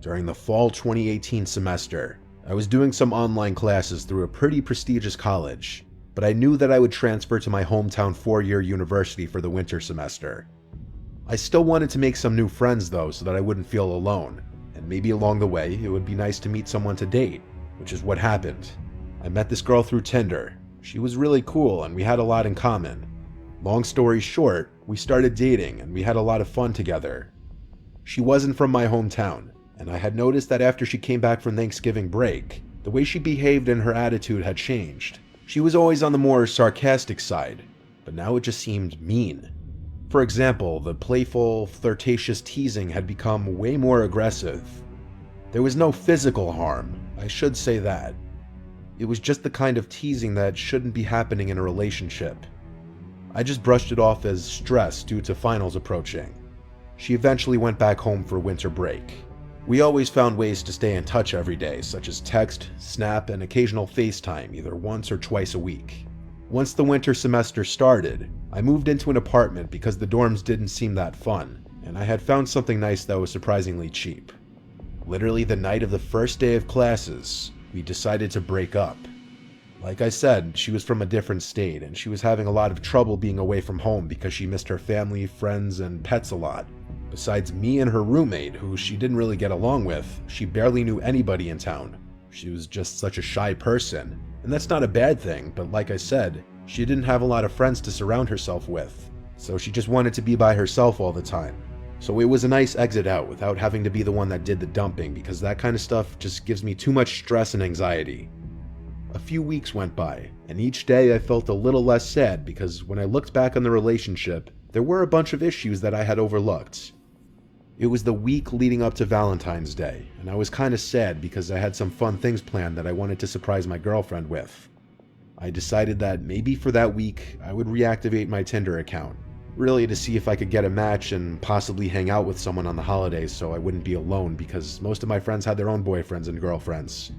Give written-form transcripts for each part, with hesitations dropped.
During the fall 2018 semester, I was doing some online classes through a pretty prestigious college, but I knew that I would transfer to my hometown 4-year university for the winter semester. I still wanted to make some new friends though, so that I wouldn't feel alone, and maybe along the way it would be nice to meet someone to date, which is what happened. I met this girl through Tinder. She was really cool and we had a lot in common. Long story short, we started dating and we had a lot of fun together. She wasn't from my hometown, and I had noticed that after she came back from Thanksgiving break, the way she behaved and her attitude had changed. She was always on the more sarcastic side, but now it just seemed mean. For example, the playful, flirtatious teasing had become way more aggressive. There was no physical harm, I should say that. It was just the kind of teasing that shouldn't be happening in a relationship. I just brushed it off as stress due to finals approaching. She eventually went back home for winter break. We always found ways to stay in touch every day, such as text, Snap, and occasional FaceTime either once or twice a week. Once the winter semester started, I moved into an apartment because the dorms didn't seem that fun, and I had found something nice that was surprisingly cheap. Literally the night of the first day of classes, we decided to break up. Like I said, she was from a different state, and she was having a lot of trouble being away from home because she missed her family, friends, and pets a lot. Besides me and her roommate, who she didn't really get along with, she barely knew anybody in town. She was just such a shy person, and that's not a bad thing, but like I said, she didn't have a lot of friends to surround herself with, so she just wanted to be by herself all the time. So it was a nice exit out without having to be the one that did the dumping, because that kind of stuff just gives me too much stress and anxiety. A few weeks went by, and each day I felt a little less sad because when I looked back on the relationship, there were a bunch of issues that I had overlooked. It was the week leading up to Valentine's Day, and I was kind of sad because I had some fun things planned that I wanted to surprise my girlfriend with. I decided that maybe for that week, I would reactivate my Tinder account, really to see if I could get a match and possibly hang out with someone on the holidays so I wouldn't be alone because most of my friends had their own boyfriends and girlfriends.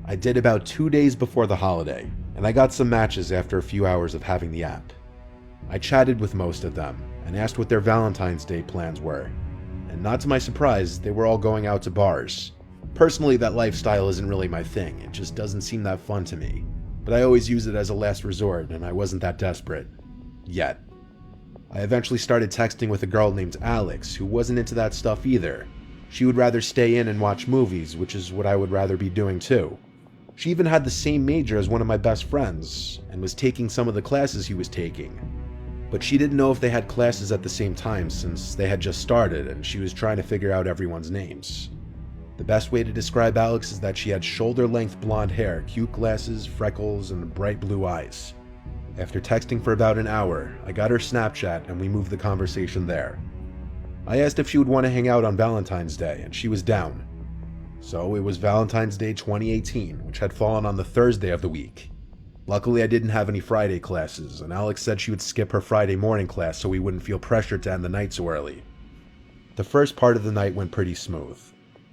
I did about 2 days before the holiday, and I got some matches after a few hours of having the app. I chatted with most of them and asked what their Valentine's Day plans were, and not to my surprise, they were all going out to bars. Personally, that lifestyle isn't really my thing, it just doesn't seem that fun to me, but I always use it as a last resort and I wasn't that desperate. Yet. I eventually started texting with a girl named Alex who wasn't into that stuff either. She would rather stay in and watch movies, which is what I would rather be doing too. She even had the same major as one of my best friends, and was taking some of the classes he was taking. But she didn't know if they had classes at the same time since they had just started and she was trying to figure out everyone's names. The best way to describe Alex is that she had shoulder-length blonde hair, cute glasses, freckles, and bright blue eyes. After texting for about an hour, I got her Snapchat and we moved the conversation there. I asked if she would want to hang out on Valentine's Day, and she was down. So it was Valentine's Day 2018, which had fallen on the Thursday of the week. Luckily, I didn't have any Friday classes, and Alex said she would skip her Friday morning class so we wouldn't feel pressured to end the night so early. The first part of the night went pretty smooth.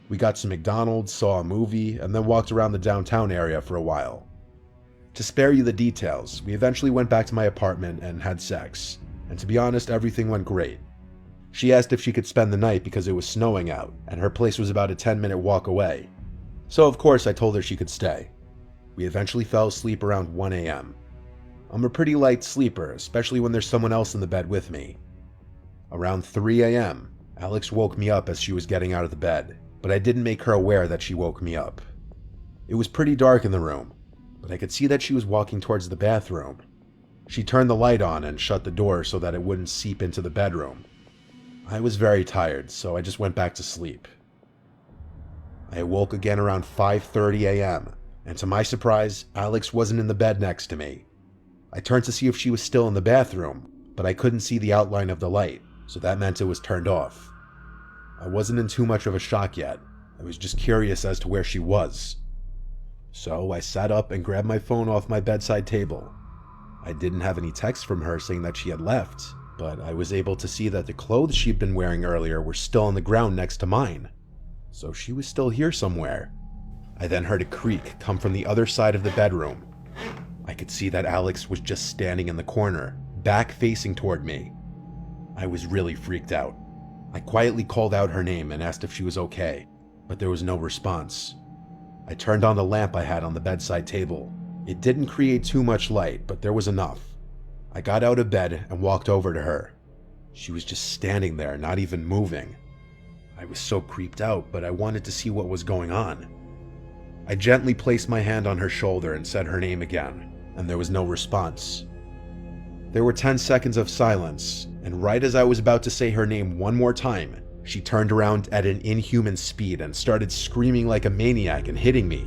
We got some McDonald's, saw a movie, and then walked around the downtown area for a while. To spare you the details, we eventually went back to my apartment and had sex, and to be honest, everything went great. She asked if she could spend the night because it was snowing out, and her place was about a 10-minute walk away. So of course I told her she could stay. We eventually fell asleep around 1 a.m. I'm a pretty light sleeper, especially when there's someone else in the bed with me. Around 3 a.m., Alex woke me up as she was getting out of the bed, but I didn't make her aware that she woke me up. It was pretty dark in the room, but I could see that she was walking towards the bathroom. She turned the light on and shut the door so that it wouldn't seep into the bedroom. I was very tired, so I just went back to sleep. I awoke again around 5:30 a.m., and to my surprise, Alex wasn't in the bed next to me. I turned to see if she was still in the bathroom, but I couldn't see the outline of the light, so that meant it was turned off. I wasn't in too much of a shock yet. I was just curious as to where she was. So I sat up and grabbed my phone off my bedside table. I didn't have any text from her saying that she had left, but I was able to see that the clothes she'd been wearing earlier were still on the ground next to mine. So she was still here somewhere. I then heard a creak come from the other side of the bedroom. I could see that Alex was just standing in the corner, back facing toward me. I was really freaked out. I quietly called out her name and asked if she was okay. but there was no response. I turned on the lamp I had on the bedside table. It didn't create too much light, but there was enough. I got out of bed and walked over to her. She was just standing there, not even moving. I was so creeped out, but I wanted to see what was going on. I gently placed my hand on her shoulder and said her name again, and there was no response. There were 10 seconds of silence, and right as I was about to say her name one more time, she turned around at an inhuman speed and started screaming like a maniac and hitting me.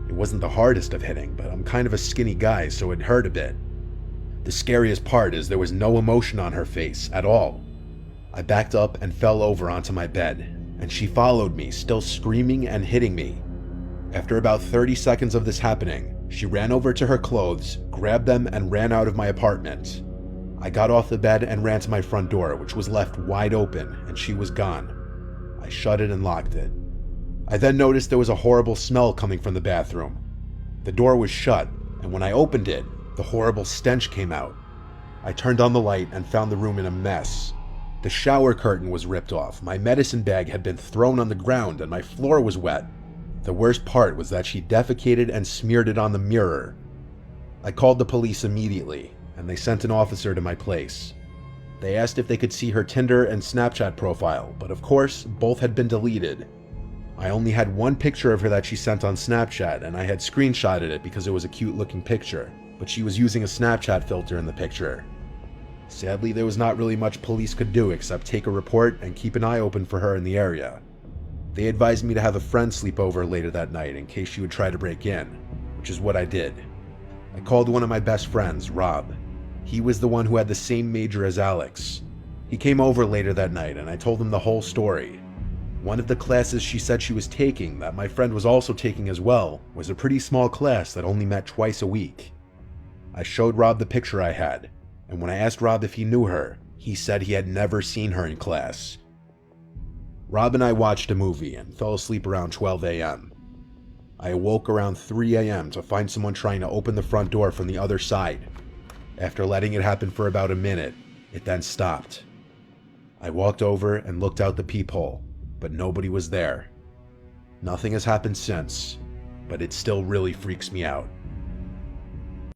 It wasn't the hardest of hitting, but I'm kind of a skinny guy, so it hurt a bit. The scariest part is there was no emotion on her face at all. I backed up and fell over onto my bed, and she followed me, still screaming and hitting me. After about 30 seconds of this happening, she ran over to her clothes, grabbed them, and ran out of my apartment. I got off the bed and ran to my front door, which was left wide open, and she was gone. I shut it and locked it. I then noticed there was a horrible smell coming from the bathroom. The door was shut, and when I opened it, the horrible stench came out. I turned on the light and found the room in a mess. The shower curtain was ripped off, my medicine bag had been thrown on the ground, and my floor was wet. The worst part was that she defecated and smeared it on the mirror. I called the police immediately, and they sent an officer to my place. They asked if they could see her Tinder and Snapchat profile, but of course, both had been deleted. I only had one picture of her that she sent on Snapchat, and I had screenshotted it because it was a cute-looking picture, but she was using a Snapchat filter in the picture. Sadly, there was not really much police could do except take a report and keep an eye open for her in the area. They advised me to have a friend sleep over later that night in case she would try to break in, which is what I did. I called one of my best friends, Rob. He was the one who had the same major as Alex. He came over later that night and I told him the whole story. One of the classes she said she was taking, that my friend was also taking as well, was a pretty small class that only met twice a week. I showed Rob the picture I had, and when I asked Rob if he knew her, he said he had never seen her in class. Rob and I watched a movie and fell asleep around 12 a.m. I awoke around 3 a.m. to find someone trying to open the front door from the other side. After letting it happen for about a minute, it then stopped. I walked over and looked out the peephole, but nobody was there. Nothing has happened since, but it still really freaks me out.